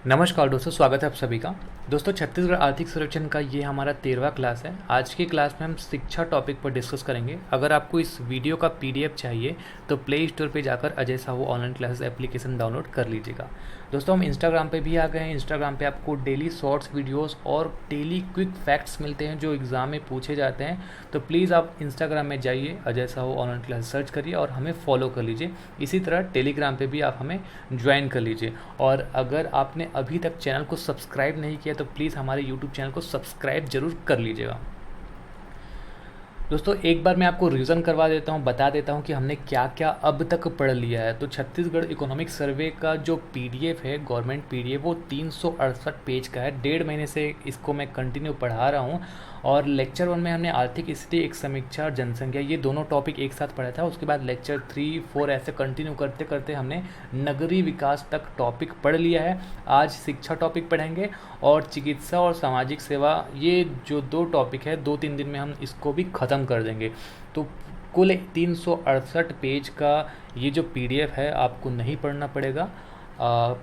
नमस्कार दोस्तों, स्वागत है आप सभी का। दोस्तों, छत्तीसगढ़ आर्थिक सर्वेक्षण का ये हमारा 13वां क्लास है। आज की क्लास में हम शिक्षा टॉपिक पर डिस्कस करेंगे। अगर आपको इस वीडियो का पीडीएफ चाहिए तो प्ले स्टोर पे जाकर Ajay Sahu online classes application download कर लीजिएगा। दोस्तों, हम इंस्टाग्राम पे भी आ गए हैं। इंस्टाग्राम पे आपको डेली शॉर्ट्स वीडियोस और डेली क्विक फैक्ट्स मिलते हैं जो एग्ज़ाम में पूछे जाते हैं। तो प्लीज़ आप इंस्टाग्राम में जाइए, Ajay Sahu online class search करिए और हमें फॉलो कर लीजिए। इसी तरह टेलीग्राम पे भी आप हमें ज्वाइन कर लीजिए। और अगर आपने अभी तक चैनल को सब्सक्राइब नहीं किया तो प्लीज़ हमारे यूट्यूब चैनल को सब्सक्राइब जरूर कर लीजिएगा। दोस्तों, एक बार मैं आपको रिवीजन करवा देता हूँ, बता देता हूँ कि हमने क्या क्या अब तक पढ़ लिया है। तो छत्तीसगढ़ इकोनॉमिक सर्वे का जो पीडीएफ है, गवर्नमेंट पीडीएफ, वो 368 पेज का है। 1.5 महीने से इसको मैं कंटिन्यू पढ़ा रहा हूँ। और लेक्चर 1 में हमने आर्थिक स्थिति, एक समीक्षा और जनसंख्या, ये दोनों टॉपिक एक साथ पढ़ा था। उसके बाद लेक्चर 3, 4 ऐसे कंटिन्यू करते करते हमने नगरीय विकास तक टॉपिक पढ़ लिया है। आज शिक्षा टॉपिक पढ़ेंगे और चिकित्सा और सामाजिक सेवा, ये जो 2 टॉपिक है 2-3 दिन में हम इसको भी ख़त्म कर देंगे। तो कुल 368 पेज का ये जो पीडीएफ है आपको नहीं पढ़ना पड़ेगा।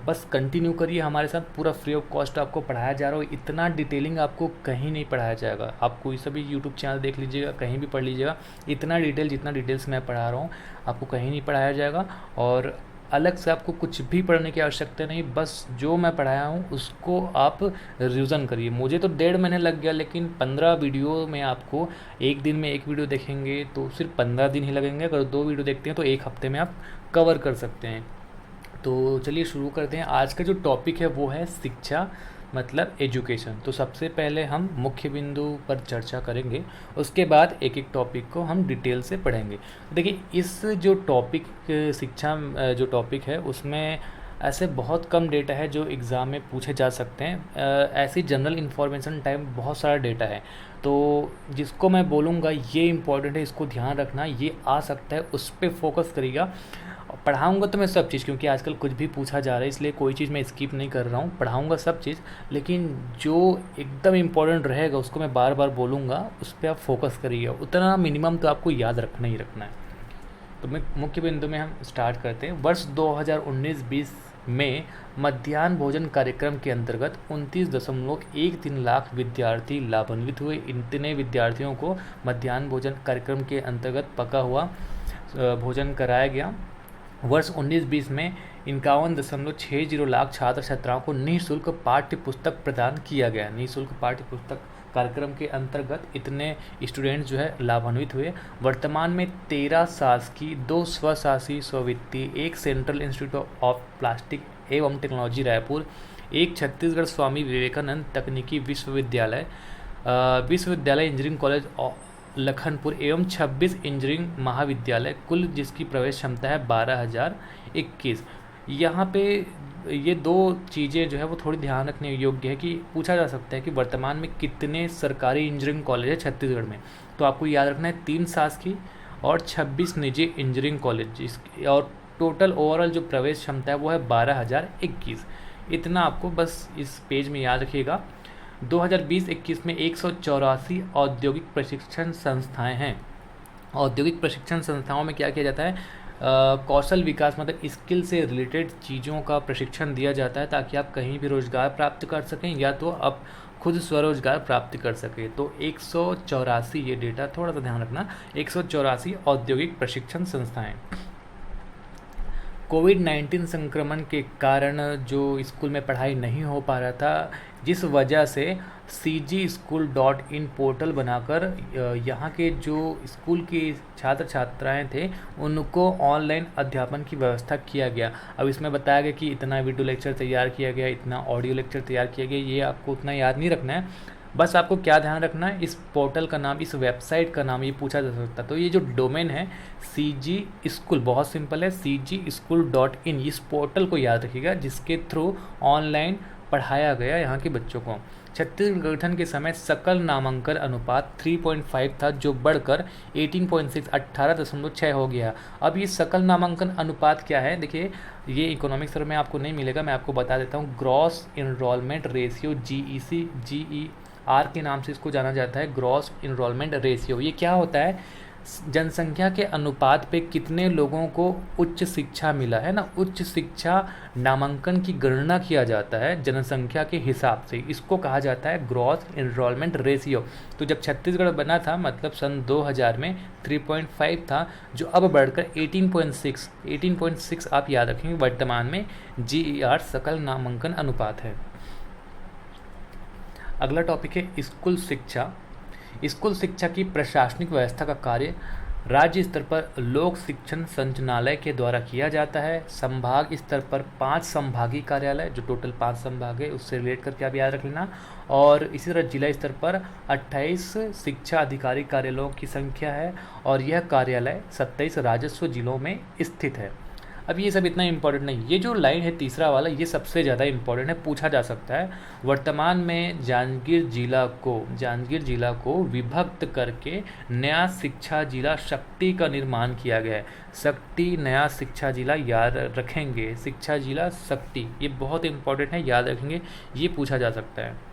बस कंटिन्यू करिए हमारे साथ। पूरा फ्री ऑफ कॉस्ट आपको पढ़ाया जा रहा हो। इतना डिटेलिंग आपको कहीं नहीं पढ़ाया जाएगा। आप कोई सा भी यूट्यूब चैनल देख लीजिएगा, कहीं भी पढ़ लीजिएगा, इतना डिटेल जितना डिटेल्स मैं पढ़ा रहा हूँ आपको कहीं नहीं पढ़ाया जाएगा। और अलग से आपको कुछ भी पढ़ने की आवश्यकता नहीं, बस जो मैं पढ़ाया हूँ उसको आप रिवीजन करिए। मुझे तो 1.5 महीने लग गया, लेकिन 15 वीडियो में आपको एक दिन में एक वीडियो देखेंगे तो सिर्फ 15 दिन ही लगेंगे। अगर 2 वीडियो देखते हैं तो एक हफ्ते में आप कवर कर सकते हैं। तो चलिए शुरू करते हैं। आज का जो टॉपिक है वो है शिक्षा, मतलब एजुकेशन। तो सबसे पहले हम मुख्य बिंदु पर चर्चा करेंगे, उसके बाद एक एक टॉपिक को हम डिटेल से पढ़ेंगे। देखिए, इस जो टॉपिक शिक्षा जो टॉपिक है उसमें ऐसे बहुत कम डेटा है जो एग्ज़ाम में पूछे जा सकते हैं। ऐसी जनरल इन्फॉर्मेशन टाइप बहुत सारा डेटा है। तो जिसको मैं बोलूँगा ये इम्पोर्टेंट है, इसको ध्यान रखना, ये आ सकता है, उस पर फोकस करिएगा। पढ़ाऊँगा तो मैं सब चीज़, क्योंकि आजकल कुछ भी पूछा जा रहा है, इसलिए कोई चीज़ मैं स्किप नहीं कर रहा हूँ। पढ़ाऊँगा सब चीज़, लेकिन जो एकदम इम्पोर्टेंट रहेगा उसको मैं बार बार बोलूँगा, उस पर आप फोकस करिए। उतना मिनिमम तो आपको याद रखना ही रखना है। तो मैं मुख्य बिंदु में हम स्टार्ट करते हैं। वर्ष 2019-20 में मध्याह्न भोजन कार्यक्रम के अंतर्गत 29.13 लाख विद्यार्थी लाभान्वित हुए। इतने विद्यार्थियों को मध्याह्न भोजन कार्यक्रम के अंतर्गत पका हुआ भोजन कराया गया। वर्ष 19-20 में 51.60 लाख छात्र छात्राओं को निःशुल्क पाठ्य पुस्तक प्रदान किया गया। निःशुल्क पाठ्य पुस्तक कार्यक्रम के अंतर्गत इतने स्टूडेंट्स जो है लाभान्वित हुए। वर्तमान में 13 शासकीय, 2 स्वशासी स्ववित्तीय, 1 सेंट्रल इंस्टीट्यूट ऑफ प्लास्टिक एवं टेक्नोलॉजी रायपुर, 1 छत्तीसगढ़ स्वामी विवेकानंद तकनीकी विश्वविद्यालय, विश्वविद्यालय इंजीनियरिंग कॉलेज लखनपुर एवं 26 इंजीनियरिंग महाविद्यालय, कुल जिसकी प्रवेश क्षमता है 12,021। यहाँ पे ये 2 चीज़ें जो है वो थोड़ी ध्यान रखने योग्य है कि पूछा जा सकता है कि वर्तमान में कितने सरकारी इंजीनियरिंग कॉलेज है छत्तीसगढ़ में। तो आपको याद रखना है 3 शासकीय और 26 निजी इंजीनियरिंग कॉलेज, और टोटल ओवरऑल जो प्रवेश क्षमता है वो है 12,021। इतना आपको बस इस पेज में याद रखिएगा। 2020-21 में 184 औद्योगिक प्रशिक्षण संस्थाएं हैं। औद्योगिक प्रशिक्षण संस्थाओं में क्या किया जाता है? कौशल विकास, मतलब स्किल से रिलेटेड चीज़ों का प्रशिक्षण दिया जाता है ताकि आप कहीं भी रोज़गार प्राप्त कर सकें या तो आप खुद स्वरोजगार प्राप्त कर सकें। तो 184, ये डेटा थोड़ा सा ध्यान रखना, 184 औद्योगिक प्रशिक्षण संस्थाएं। कोविड-19 संक्रमण के कारण जो स्कूल में पढ़ाई नहीं हो पा रहा था, जिस वजह से cgschool.in पोर्टल बनाकर यहाँ के जो स्कूल के छात्र छात्राएं थे उनको ऑनलाइन अध्यापन की व्यवस्था किया गया। अब इसमें बताया गया कि इतना वीडियो लेक्चर तैयार किया गया, इतना ऑडियो लेक्चर तैयार किया गया। ये आपको उतना याद नहीं रखना है। बस आपको क्या ध्यान रखना है, इस पोर्टल का नाम, इस वेबसाइट का नाम ये पूछा जा सकता है। तो ये जो डोमेन है CG स्कूल, बहुत सिंपल है, cgschool.in, इस पोर्टल को याद रखिएगा जिसके थ्रू ऑनलाइन पढ़ाया गया यहाँ के बच्चों को। छत्तीसगढ़ गठन के समय सकल नामांकन अनुपात 3.5 था, जो बढ़कर 18.6 18.6 हो गया। अब ये सकल नामांकन अनुपात क्या है? देखिए, ये इकोनॉमिक्स में आपको नहीं मिलेगा, मैं आपको बता देता हूँ। ग्रॉस इनरोलमेंट रेशियो, GER के नाम से इसको जाना जाता है, ग्रॉस इनरोलमेंट रेशियो। ये क्या होता है? जनसंख्या के अनुपात पे कितने लोगों को उच्च शिक्षा मिला है ना, उच्च शिक्षा नामांकन की गणना किया जाता है जनसंख्या के हिसाब से, इसको कहा जाता है ग्रॉस एनरोलमेंट रेशियो। तो जब छत्तीसगढ़ बना था मतलब सन 2000 में 3.5 था, जो अब बढ़कर 18.6 आप याद रखेंगे वर्तमान में GER सकल नामांकन अनुपात है। अगला टॉपिक है स्कूल शिक्षा। स्कूल शिक्षा की प्रशासनिक व्यवस्था का कार्य राज्य स्तर पर लोक शिक्षण संचालनालय के द्वारा किया जाता है। संभाग स्तर पर 5 संभागीय कार्यालय, जो टोटल 5 संभाग है उससे रिलेट करके आप याद रख लेना, और इसी तरह जिला स्तर पर 28 शिक्षा अधिकारी कार्यालयों की संख्या है, और यह कार्यालय 27 राजस्व जिलों में स्थित है। अब ये सब इतना इम्पोर्टेंट नहीं, ये जो लाइन है तीसरा वाला ये सबसे ज़्यादा इम्पोर्टेंट है, पूछा जा सकता है। वर्तमान में जांजगीर जिला को विभक्त करके नया शिक्षा जिला शक्ति का निर्माण किया गया है। शक्ति नया शिक्षा जिला याद रखेंगे, शिक्षा जिला शक्ति, ये बहुत इम्पोर्टेंट है, याद रखेंगे, ये पूछा जा सकता है।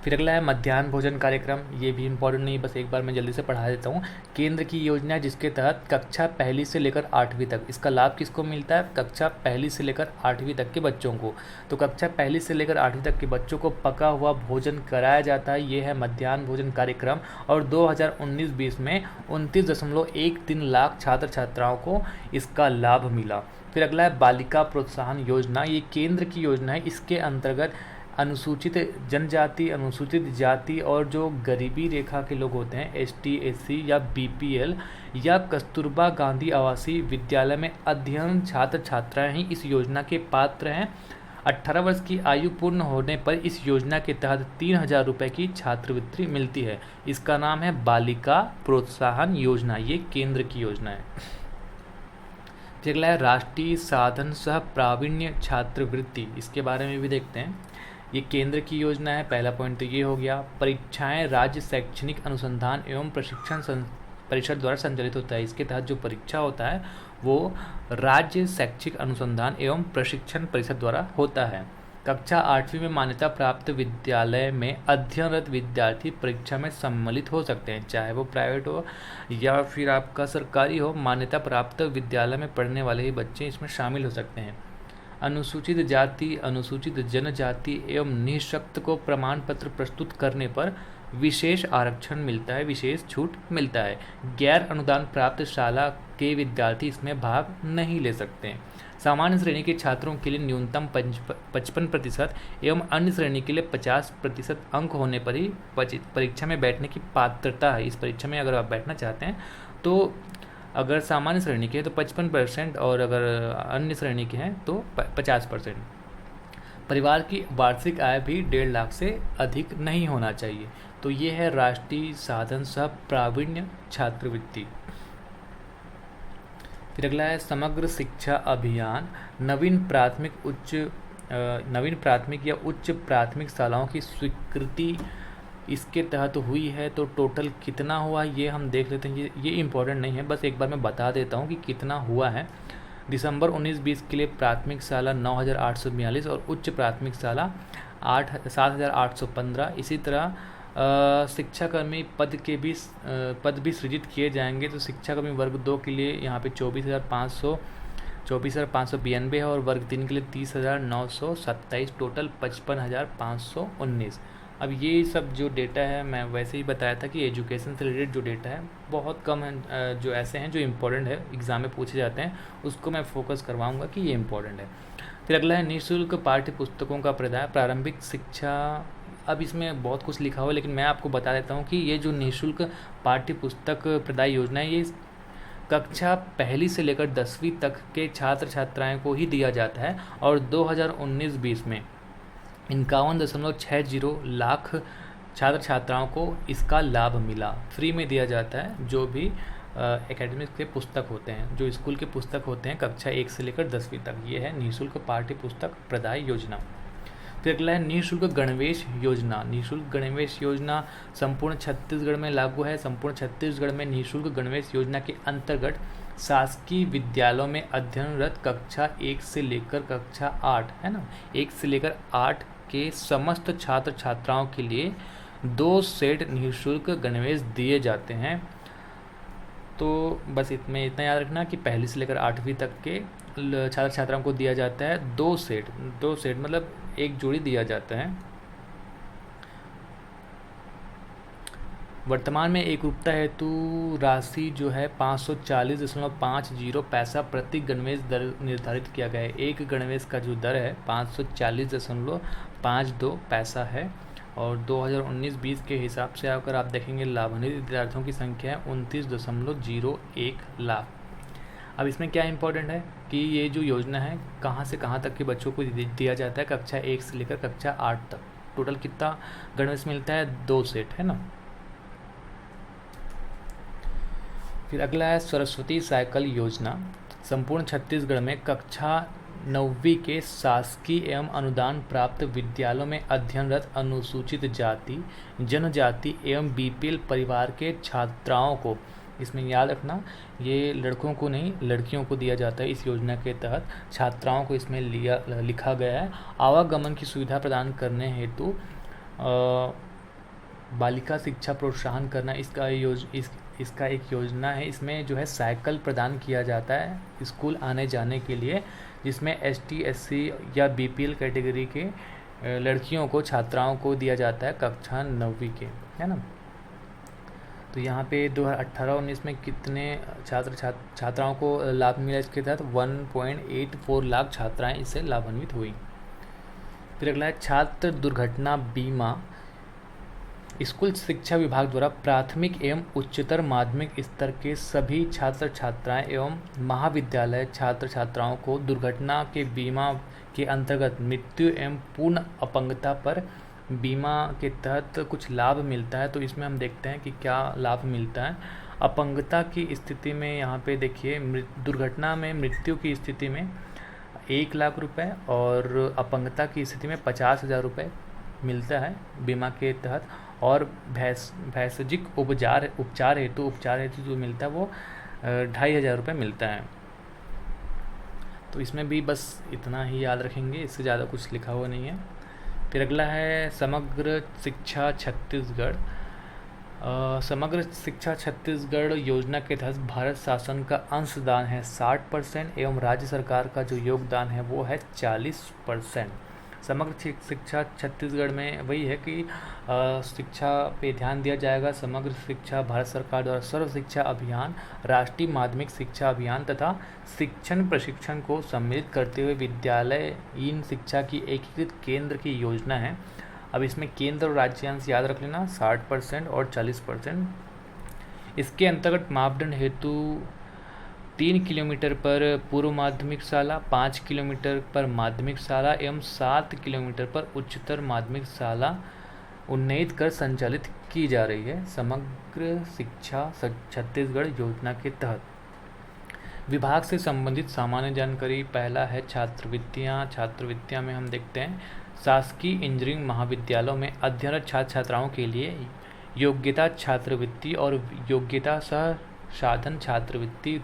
फिर अगला है मध्याह्न भोजन कार्यक्रम, ये भी इम्पोर्टेंट नहीं, बस एक बार मैं जल्दी से पढ़ा देता हूँ। केंद्र की योजना है जिसके तहत कक्षा पहली से लेकर 8वीं तक, इसका लाभ किसको मिलता है? कक्षा पहली से लेकर 8वीं तक के बच्चों को। तो कक्षा पहली से लेकर 8वीं तक के बच्चों को पका हुआ भोजन कराया जाता है, ये है मध्याह्न भोजन कार्यक्रम। और 2019-20 में 29.13 लाख छात्र छात्राओं को इसका लाभ मिला। फिर अगला है बालिका प्रोत्साहन योजना, ये केंद्र की योजना है, इसके अंतर्गत अनुसूचित जनजाति, अनुसूचित जाति और जो गरीबी रेखा के लोग होते हैं ST SC या BPL या कस्तूरबा गांधी आवासीय विद्यालय में अध्ययन छात्र छात्राएं ही इस योजना के पात्र हैं। 18 वर्ष की आयु पूर्ण होने पर इस योजना के तहत 3000 रुपये की छात्रवृत्ति मिलती है। इसका नाम है बालिका प्रोत्साहन योजना, ये केंद्र की योजना है। फिर अगला है राष्ट्रीय साधन सह प्रावीण्य छात्रवृत्ति, इसके बारे में भी देखते हैं। ये केंद्र की योजना है, पहला पॉइंट तो ये हो गया। परीक्षाएं राज्य शैक्षणिक अनुसंधान एवं प्रशिक्षण परिषद द्वारा संचालित होता है, इसके तहत जो परीक्षा होता है वो राज्य शैक्षिक अनुसंधान एवं प्रशिक्षण परिषद द्वारा होता है। कक्षा 8वीं में मान्यता प्राप्त विद्यालय में अध्ययनरत विद्यार्थी परीक्षा में सम्मिलित हो सकते हैं, चाहे वो प्राइवेट हो या फिर आपका सरकारी हो। मान्यता प्राप्त विद्यालय में पढ़ने वाले ही बच्चे इसमें शामिल हो सकते हैं। अनुसूचित जाति, अनुसूचित जनजाति एवं निःशक्त को प्रमाण पत्र प्रस्तुत करने पर विशेष आरक्षण मिलता है, विशेष छूट मिलता है। गैर अनुदान प्राप्त शाला के विद्यार्थी इसमें भाग नहीं ले सकते हैं। सामान्य श्रेणी के छात्रों के लिए न्यूनतम 55% एवं अन्य श्रेणी के लिए 50% अंक होने पर ही परीक्षा में बैठने की पात्रता है। इस परीक्षा में अगर आप बैठना चाहते हैं तो अगर सामान्य श्रेणी के हैं तो 55% और अगर अन्य श्रेणी के हैं तो 50%। परिवार की वार्षिक आय भी 1.5 लाख से अधिक नहीं होना चाहिए। तो ये है राष्ट्रीय साधन सह प्रावीण्य छात्रवृत्ति। फिर अगला है समग्र शिक्षा अभियान। नवीन प्राथमिक या उच्च प्राथमिक शालाओं की स्वीकृति इसके तहत हुई है, तो टोटल कितना हुआ ये हम देख लेते हैं। ये इम्पोर्टेंट नहीं है, बस एक बार मैं बता देता हूँ कि कितना हुआ है। दिसंबर 19-20 के लिए प्राथमिक शाला 9842 और उच्च प्राथमिक शाला 7815। इसी तरह शिक्षाकर्मी पद भी सृजित किए जाएंगे। तो शिक्षाकर्मी वर्ग 2 के लिए यहाँ पे 24,592 है और वर्ग 3 के लिए 30,927, टोटल 55,519। अब ये सब जो डेटा है मैं वैसे ही बताया था कि एजुकेशन से रिलेटेड जो डेटा है बहुत कम है, जो ऐसे हैं जो इम्पोर्टेंट है एग्ज़ाम में पूछे जाते हैं, उसको मैं फोकस करवाऊंगा कि ये इम्पोर्टेंट है। फिर अगला है निःशुल्क पाठ्य पुस्तकों का प्रदाय प्रारंभिक शिक्षा। अब इसमें बहुत कुछ लिखा हुआ है लेकिन मैं आपको बता देता हूँ कि ये जो निःशुल्क पाठ्य पुस्तक प्रदाय योजना है ये कक्षा पहली से लेकर 10वीं तक के छात्र छात्राओं को ही दिया जाता है और 2019-20 में 51.60 लाख छात्र छात्राओं को इसका लाभ मिला। फ्री में दिया जाता है जो भी एकेडमिक के पुस्तक होते हैं, जो स्कूल के पुस्तक होते हैं कक्षा 1 से लेकर 10वीं तक। ये है निःशुल्क पाठ्य पुस्तक प्रदाय योजना। फिर अगला है निःशुल्क गणवेश योजना। निःशुल्क गणवेश योजना संपूर्ण छत्तीसगढ़ में लागू है। संपूर्ण छत्तीसगढ़ में निःशुल्क गणवेश योजना के अंतर्गत शासकीय विद्यालयों में अध्ययनरत कक्षा 1 से लेकर कक्षा 8 है ना, 1 से लेकर 8 के समस्त छात्र छात्राओं के लिए 2 सेट निःशुल्क गणवेश दिए जाते हैं। तो बस इसमें इतना याद रखना कि पहली से लेकर 8वीं तक के छात्र छात्राओं को दिया जाता है 2 सेट मतलब एक जोड़ी दिया जाता है। वर्तमान में एक रुपया हेतु राशि जो है 540.50 पैसा प्रति गणवेश दर निर्धारित किया गया है। एक गणवेश का जो दर है 540.52 पैसा है। और 2019-20 के हिसाब से अगर आप देखेंगे लाभान्वित विद्यार्थियों की संख्या है 29.01 लाख। अब इसमें क्या इम्पोर्टेंट है कि ये जो योजना है कहाँ से कहाँ तक के बच्चों को दिया जाता है, कक्षा 1 से लेकर कक्षा 8 तक। टोटल कितना गणवेश मिलता है? 2 सेट है ना। फिर अगला है सरस्वती साइकिल योजना। संपूर्ण छत्तीसगढ़ में कक्षा 9वीं के शासकीय एवं अनुदान प्राप्त विद्यालयों में अध्ययनरत अनुसूचित जाति, जनजाति एवं बीपीएल परिवार के छात्राओं को, इसमें याद रखना ये लड़कों को नहीं लड़कियों को दिया जाता है। इस योजना के तहत छात्राओं को इसमें लिखा गया है। आवागमन की सुविधा प्रदान करने हेतु बालिका शिक्षा प्रोत्साहन करना इसका एक योजना है। इसमें जो है साइकिल प्रदान किया जाता है स्कूल आने जाने के लिए, जिसमें ST SC या BPL कैटेगरी के लड़कियों को छात्राओं को दिया जाता है कक्षा 9वीं के, है ना। तो यहाँ पे 2018-19 में कितने छात्राओं को लाभ मिला इसके तहत? 1.84 लाख छात्राएं इससे लाभान्वित हुई। फिर अगला है छात्र दुर्घटना बीमा। स्कूल शिक्षा विभाग द्वारा प्राथमिक एवं उच्चतर माध्यमिक स्तर के सभी छात्र छात्राएं एवं महाविद्यालय छात्र छात्राओं को दुर्घटना के बीमा के अंतर्गत मृत्यु एवं पूर्ण अपंगता पर बीमा के तहत कुछ लाभ मिलता है। तो इसमें हम देखते हैं कि क्या लाभ मिलता है। अपंगता की स्थिति में यहाँ पे देखिए दुर्घटना में मृत्यु की स्थिति में 1 लाख रुपए और अपंगता की स्थिति में 50,000 रुपये मिलता है बीमा के तहत। और भैसजिक उपचार हेतु जो मिलता है वो 2,500 रुपये मिलता है। तो इसमें भी बस इतना ही याद रखेंगे, इससे ज़्यादा कुछ लिखा हुआ नहीं है। फिर अगला है समग्र शिक्षा छत्तीसगढ़। समग्र शिक्षा छत्तीसगढ़ योजना के तहत भारत शासन का अंशदान है 60% एवं राज्य सरकार का जो योगदान है वो है 40%। समग्र शिक्षा छत्तीसगढ़ में वही है कि शिक्षा पे ध्यान दिया जाएगा। समग्र शिक्षा भारत सरकार द्वारा सर्व शिक्षा अभियान, राष्ट्रीय माध्यमिक शिक्षा अभियान तथा शिक्षण प्रशिक्षण को सम्मिलित करते हुए विद्यालयीन शिक्षा की एकीकृत केंद्र की योजना है। अब इसमें केंद्र और राज्य अंश याद रख लेना 60% और 40%। इसके अंतर्गत मापदंड हेतु 3 किलोमीटर पर पूर्व माध्यमिक शाला, 5 किलोमीटर पर माध्यमिक शाला एवं 7 किलोमीटर पर उच्चतर माध्यमिक शाला उन्नयन कर संचालित की जा रही है समग्र शिक्षा छत्तीसगढ़ योजना के तहत। विभाग से संबंधित सामान्य जानकारी। पहला है छात्रवृत्तियाँ में हम देखते हैं शासकीय इंजीनियरिंग महाविद्यालयों में अध्ययनरत छात्र छात्राओं के लिए योग्यता छात्रवृत्ति और योग्यता सह साधन छात्रवृत्ति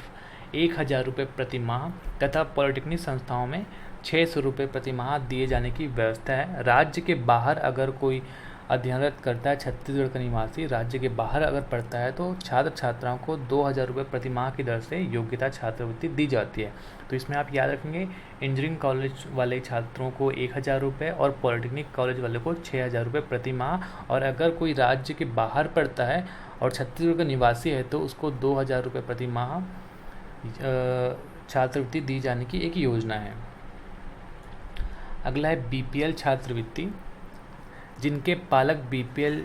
1,000 रुपये प्रति माह तथा पॉलिटेक्निक संस्थाओं में 600 रुपये प्रति माह दिए जाने की व्यवस्था है। राज्य के बाहर अगर कोई अध्ययनरत करता है छत्तीसगढ़ का निवासी राज्य के बाहर अगर पढ़ता है तो छात्र छात्राओं को 2,000 रुपये प्रति माह की दर से योग्यता छात्रवृत्ति दी जाती है। तो इसमें आप याद रखेंगे इंजीनियरिंग कॉलेज वाले छात्रों को 1,000 रुपये और पॉलिटेक्निक कॉलेज वाले को 6,000 रुपये प्रति माह। और अगर कोई राज्य के बाहर पढ़ता है और छत्तीसगढ़ का निवासी है तो उसको 2,000 रुपये प्रति माह छात्रवृत्ति दी जाने की एक योजना है। अगला है BPL छात्रवृत्ति। जिनके पालक BPL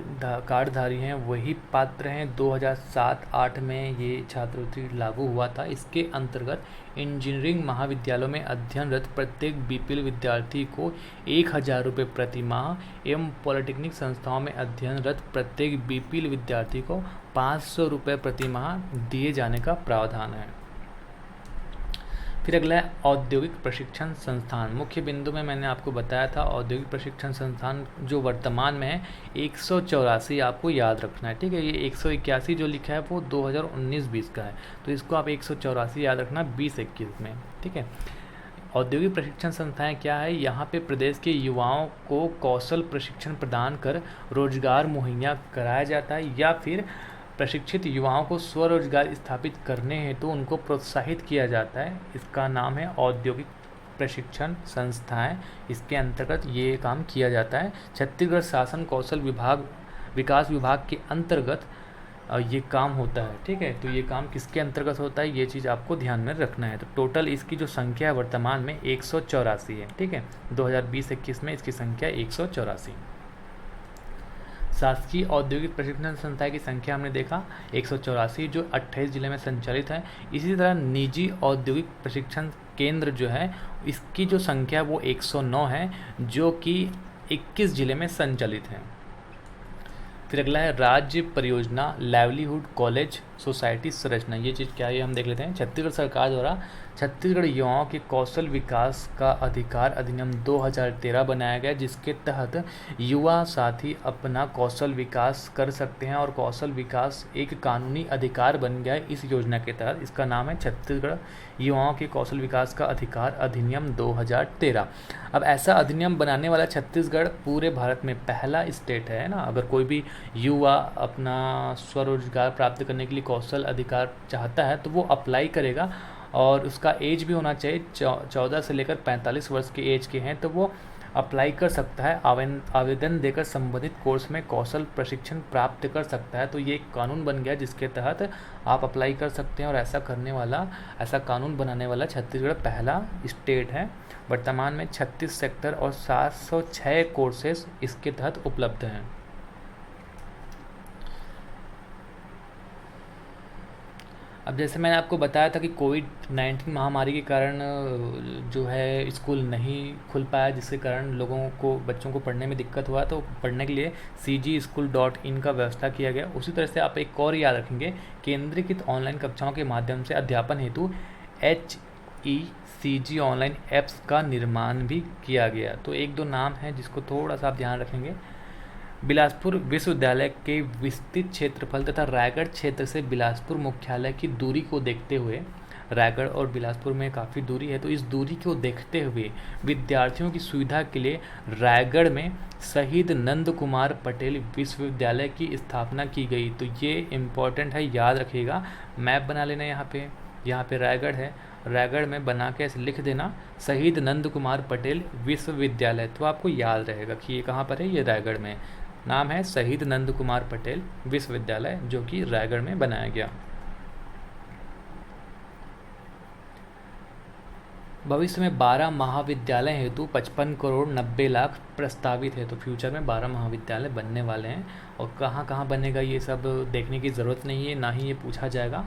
कार्डधारी हैं वही पात्र हैं। 2007-08 में ये छात्रवृत्ति लागू हुआ था। इसके अंतर्गत इंजीनियरिंग महाविद्यालयों में अध्ययनरत प्रत्येक BPL विद्यार्थी को 1,000 रुपये प्रति माह एवं पॉलिटेक्निक संस्थाओं में अध्ययनरत प्रत्येक BPL विद्यार्थी को 500 रुपये प्रति माह दिए जाने का प्रावधान है। फिर अगला है औद्योगिक प्रशिक्षण संस्थान। मुख्य बिंदु में मैंने आपको बताया था औद्योगिक प्रशिक्षण संस्थान जो वर्तमान में है 184 आपको याद रखना है, ठीक है। ये 181 जो लिखा है वो 2019-20 का है, तो इसको आप 184 याद रखना 20-21 में, ठीक है। औद्योगिक प्रशिक्षण संस्थाएं क्या है? यहाँ पे प्रदेश के युवाओं को कौशल प्रशिक्षण प्रदान कर रोजगार मुहैया कराया जाता है या फिर प्रशिक्षित युवाओं को स्वरोजगार स्थापित करने हेतु उनको प्रोत्साहित किया जाता है। इसका नाम है औद्योगिक प्रशिक्षण संस्थाएं। इसके अंतर्गत ये काम किया जाता है। छत्तीसगढ़ शासन कौशल विकास विभाग के अंतर्गत ये काम होता है। ठीक है, तो ये काम किसके अंतर्गत होता है, ये चीज़ आपको ध्यान में रखना है। तो टोटल इसकी जो संख्या है वर्तमान में 184 है। ठीक है, 2020-21 में इसकी संख्या 184। शासकीय औद्योगिक प्रशिक्षण संस्थाएं की संख्या हमने देखा 184, जो 28 जिले में संचालित है। इसी तरह निजी औद्योगिक प्रशिक्षण केंद्र जो है, इसकी जो संख्या वो 109 है, जो कि 21 जिले में संचालित है। फिर अगला है राज्य परियोजना लाइवलीहुड कॉलेज सोसाइटी संरचना। ये चीज़ क्या है हम देख लेते हैं। छत्तीसगढ़ सरकार द्वारा छत्तीसगढ़ युवाओं के कौशल विकास का अधिकार अधिनियम 2013 बनाया गया, जिसके तहत युवा साथी अपना कौशल विकास कर सकते हैं और कौशल विकास एक कानूनी अधिकार बन गया है इस योजना के तहत। इसका नाम है छत्तीसगढ़ युवाओं के कौशल विकास का अधिकार अधिनियम 2013। अब ऐसा अधिनियम बनाने वाला छत्तीसगढ़ पूरे भारत में पहला स्टेट है ना। अगर कोई भी युवा अपना स्वरोजगार प्राप्त करने के लिए कौशल अधिकार चाहता है तो वो अप्लाई करेगा, और उसका एज भी होना चाहिए 14 से लेकर 45 वर्ष के एज के हैं तो वो अप्लाई कर सकता है। आवेदन देकर संबंधित कोर्स में कौशल प्रशिक्षण प्राप्त कर सकता है। तो ये एक कानून बन गया जिसके तहत आप अप्लाई कर सकते हैं, और ऐसा कानून बनाने वाला छत्तीसगढ़ पहला स्टेट है। वर्तमान में 36 सेक्टर और 706 कोर्सेज इसके तहत उपलब्ध हैं। अब जैसे मैंने आपको बताया था कि कोविड-19 महामारी के कारण जो है स्कूल नहीं खुल पाया, जिसके कारण बच्चों को पढ़ने में दिक्कत हुआ, तो पढ़ने के लिए cgschool.in का व्यवस्था किया गया। उसी तरह से आप एक और याद रखेंगे, केंद्रीकृत ऑनलाइन कक्षाओं के माध्यम से अध्यापन हेतु HECG ऑनलाइन ऐप्स का निर्माण भी किया गया। तो एक दो नाम है जिसको थोड़ा सा आप ध्यान रखेंगे। बिलासपुर विश्वविद्यालय के विस्तृत क्षेत्रफल तथा रायगढ़ क्षेत्र से बिलासपुर मुख्यालय की दूरी को देखते हुए, रायगढ़ और बिलासपुर में काफ़ी दूरी है, तो इस दूरी को देखते हुए विद्यार्थियों की सुविधा के लिए रायगढ़ में शहीद नंद कुमार पटेल विश्वविद्यालय की स्थापना की गई। तो ये इम्पोर्टेंट है, याद रखिएगा। मैप बना लेना यहाँ पे रायगढ़ है, रायगढ़ में बना के ऐसे लिख देना शहीद नंद कुमार पटेल विश्वविद्यालय, तो आपको याद रहेगा कि ये कहाँ पर है, ये रायगढ़ में। नाम है शहीद नंद कुमार पटेल विश्वविद्यालय, जो कि रायगढ़ में बनाया गया। भविष्य में 12 महाविद्यालय हेतु 55 करोड़ 90 लाख प्रस्तावित है। तो फ्यूचर में 12 महाविद्यालय बनने वाले हैं, और कहाँ कहाँ बनेगा ये सब देखने की ज़रूरत नहीं है, ना ही ये पूछा जाएगा।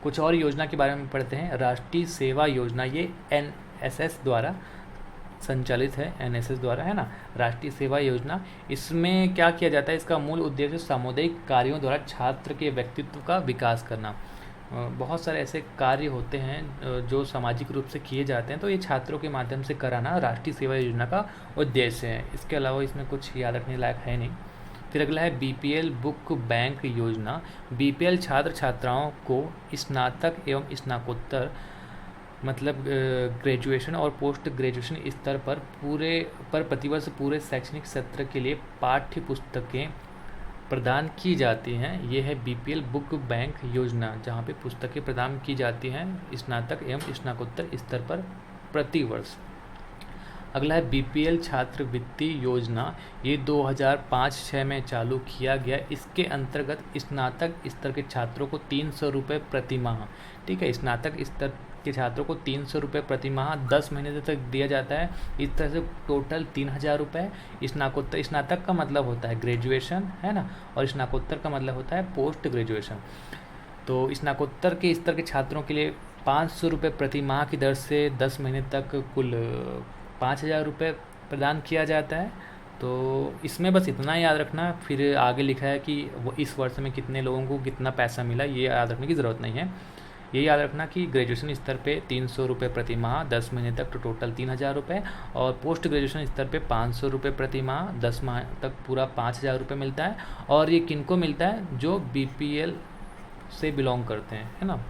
कुछ और योजना के बारे में पढ़ते हैं। राष्ट्रीय सेवा योजना, ये NSS द्वारा संचालित है, NSS द्वारा, है ना, राष्ट्रीय सेवा योजना। इसमें क्या किया जाता है, इसका मूल उद्देश्य सामुदायिक कार्यों द्वारा छात्र के व्यक्तित्व का विकास करना। बहुत सारे ऐसे कार्य होते हैं जो सामाजिक रूप से किए जाते हैं, तो ये छात्रों के माध्यम से कराना राष्ट्रीय सेवा योजना का उद्देश्य है। इसके अलावा इसमें कुछ याद रखने लायक है नहीं। फिर अगला है BPL बुक बैंक योजना। BPL छात्र छात्राओं को स्नातक एवं स्नातकोत्तर मतलब ग्रेजुएशन और पोस्ट ग्रेजुएशन स्तर पर प्रतिवर्ष पूरे शैक्षणिक सत्र के लिए पाठ्य पुस्तकें प्रदान की जाती हैं। ये है BPL बुक बैंक योजना, जहाँ पे पुस्तकें प्रदान की जाती हैं स्नातक एवं स्नातकोत्तर स्तर पर प्रतिवर्ष। अगला है BPL छात्रवृत्ति योजना। ये 2005-06 में चालू किया गया। इसके अंतर्गत स्नातक स्तर के छात्रों को 300 रुपये प्रति माह, ठीक है, स्नातक स्तर के छात्रों को 300 रुपये प्रति माह 10 महीने तक दिया जाता है। इस तरह से टोटल 3000 रुपये। स्नातक का मतलब होता है ग्रेजुएशन, है ना, और स्नातकोत्तर का मतलब होता है पोस्ट ग्रेजुएशन। तो स्नातकोत्तर के स्तर के छात्रों के लिए 500 रुपये प्रति माह की दर से 10 महीने तक कुल 5000 रुपये प्रदान किया जाता है। तो इसमें बस इतना याद रखना, फिर आगे लिखा है कि वो इस वर्ष में कितने लोगों को कितना पैसा मिला, ये याद रखने की ज़रूरत नहीं है। ये याद रखना कि ग्रेजुएशन स्तर पे 300 रुपये प्रति माह 10 महीने तक, तो टोटल 3000 रुपये, और पोस्ट ग्रेजुएशन स्तर पे 500 रुपये प्रति माह 10 माह तक पूरा 5000 रुपये मिलता है। और ये किनको मिलता है, जो BPL से बिलोंग करते हैं, है ना।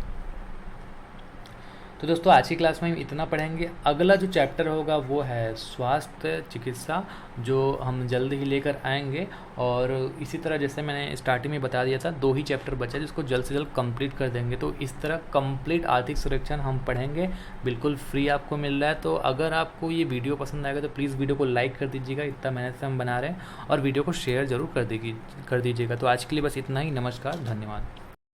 तो दोस्तों आज की क्लास में हम इतना पढ़ेंगे। अगला जो चैप्टर होगा वो है स्वास्थ्य चिकित्सा, जो हम जल्द ही लेकर आएंगे। और इसी तरह जैसे मैंने स्टार्टिंग में बता दिया था, 2 ही चैप्टर बचा जिसको जल्द से जल्द कंप्लीट कर देंगे। तो इस तरह कंप्लीट आर्थिक संरक्षण हम पढ़ेंगे, बिल्कुल फ्री आपको मिल रहा है। तो अगर आपको ये वीडियो पसंद आएगा तो प्लीज़ वीडियो को लाइक कर दीजिएगा, इतना मेहनत से हम बना रहे हैं, और वीडियो को शेयर ज़रूर कर दीजिएगा। तो आज के लिए बस इतना ही। नमस्कार, धन्यवाद।